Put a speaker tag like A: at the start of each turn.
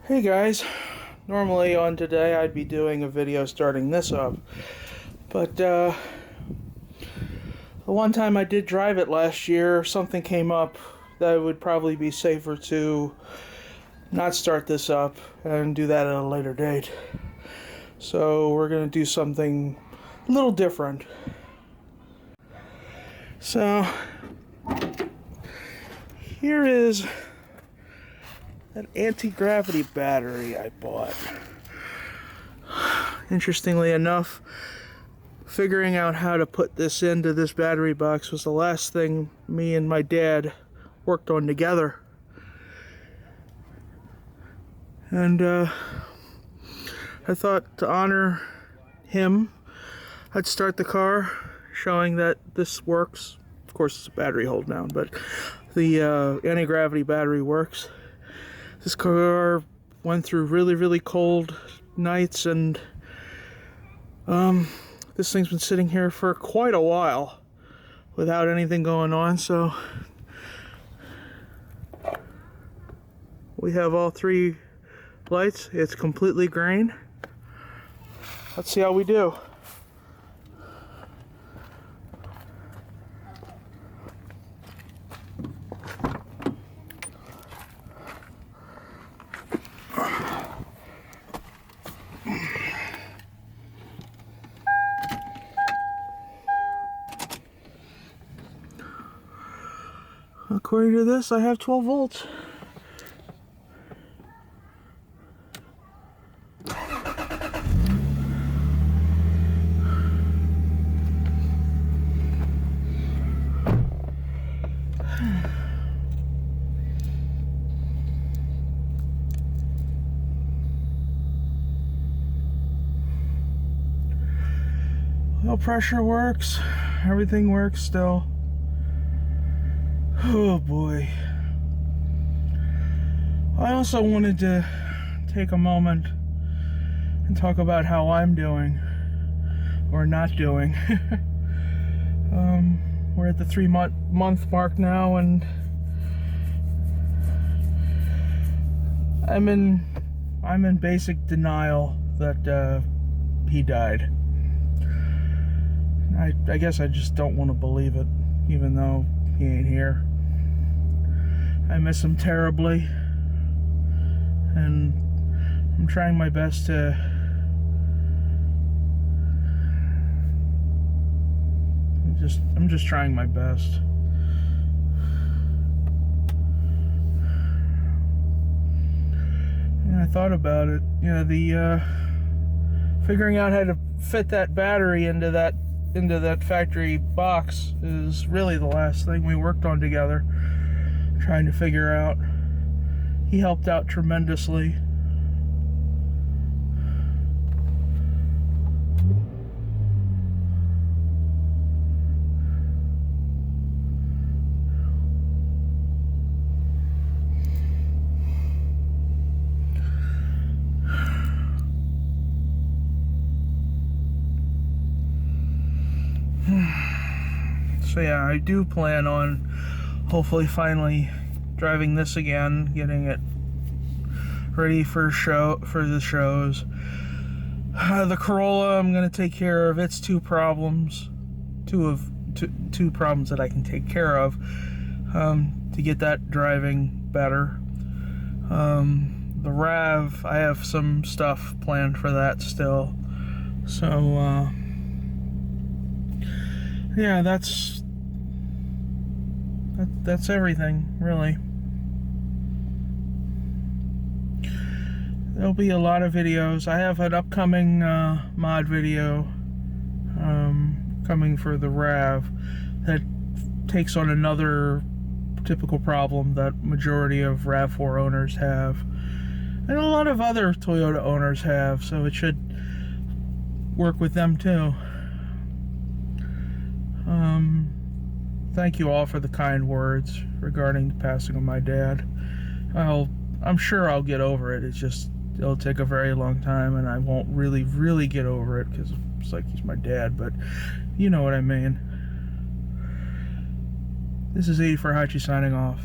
A: Hey guys, normally on today I'd be doing a video starting this up, but the one time I did drive it last year, something came up that it would probably be safer to not start this up and do that at a later date. So we're going to do something a little different. So here is an anti-gravity battery I bought. Interestingly enough, figuring out how to put this into this battery box was the last thing me and my dad worked on together. And I thought to honor him, I'd start the car showing that this works. Of course, it's a battery hold down, but the anti-gravity battery works. This car went through really cold nights, and this thing's been sitting here for quite a while without anything going on, so we have all three lights. It's completely green. Let's see how we do. According to this, I have 12 volts. No pressure works. Everything works still. Oh boy. I also wanted to take a moment and talk about how I'm doing, or not doing. We're at the 3-month mark now, and I'm in basic denial that he died. I guess I just don't want to believe it, even though he ain't here. I miss him terribly, and I'm trying my best to I'm just trying my best. And I thought about it, you know, the figuring out how to fit that battery into that factory box is really the last thing we worked on together, trying to figure out. He helped out tremendously. So yeah, I do plan on hopefully finally driving this again, getting it ready for the shows. The Corolla, I'm gonna take care of its two problems that I can take care of to get that driving better. The RAV, I have some stuff planned for that still. So yeah, that's everything, really. There'll be a lot of videos. I have an upcoming mod video coming for the RAV that takes on another typical problem that majority of RAV4 owners have, and a lot of other Toyota owners have, so it should work with them too. Thank you all for the kind words regarding the passing of my dad. I'm sure I'll get over it. It'll take a very long time, and I won't really get over it, because it's like he's my dad, but you know what I mean. This is 84hachi's signing off.